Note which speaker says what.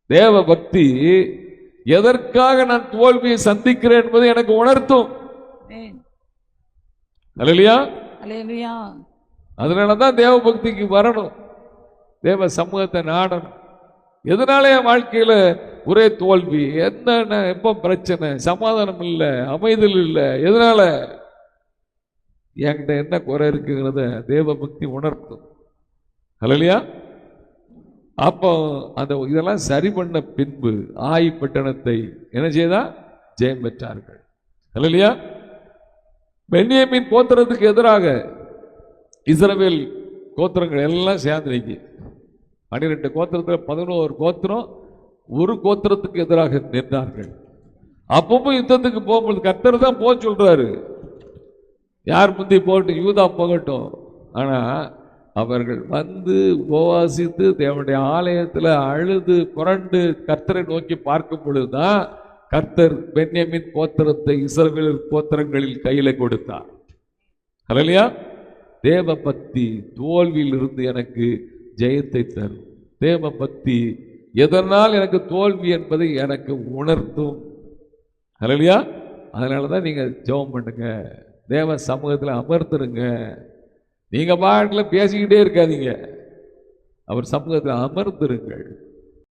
Speaker 1: தேவ பக்தி எதற்காக நான் தோல்வியை சந்திக்கிறேன் என்பதை எனக்கு உணர்த்தும். அல்லேலூயா. அதனாலதான் தேவ பக்திக்கு வரணும், தேவ சமூகத்தை நாடணும். எதனால என் வாழ்க்கையில ஒரே தோல்வி, என்ன எப்ப பிரச்சனை, சமாதானம் இல்லை, அமைதல் இல்லை, எதனால என்கிட்ட என்ன குறை இருக்குங்கிறத தேவ பக்தி உணர்த்தும். அல்லேலூயா. அப்போ அந்த இதெல்லாம் சரி பண்ண பின்பு ஆயி பட்டணத்தை என்ன செய்தா ஜெயம் பெற்றார்கள். அல்லேலூயா. பென்யமீன் கோத்திரத்துக்கு எதிராக இஸ்ரவேல் கோத்திரங்கள் எல்லாம் சேர்ந்து நிற்கி. 12 கோத்திரத்தில் 11 கோத்திரம் ஒரு கோத்திரத்துக்கு எதிராக நின்றார்கள். அப்பவும் யுத்தத்துக்கு போகும்போது கர்த்தர் தான் போக சொல்றாரு, யார் முந்தி போகட்டும், யூதா போகட்டும். ஆனா அவர்கள் வந்து உபவாசித்து தேவனுடைய ஆலயத்தில் அழுது புரண்டு கர்த்தரை நோக்கி பார்க்கும் பொழுதுதான் கர்த்தர் பென்யமீன் கோத்திரத்தை இஸ்ரவேல் கோத்திரங்களில் கையில கொடுத்தார். அல்லேலூயா. தேவ பக்தி தோல்வியில் இருந்து எனக்கு ஜெயத்தை தரும். தேவ பக்தி எதனால் எனக்கு தோல்வி என்பதை எனக்கு உணர்த்தும். அல்லேலூயா. அதனாலதான் நீங்க ஜெபம் பண்ணுங்க, தேவ சமூகத்தில் அமர்ந்துருங்க. நீங்க பாட்டில் பேசிக்கிட்டே இருக்காதீங்க, அவர் சமூகத்தில் அமர்ந்துருங்கள்.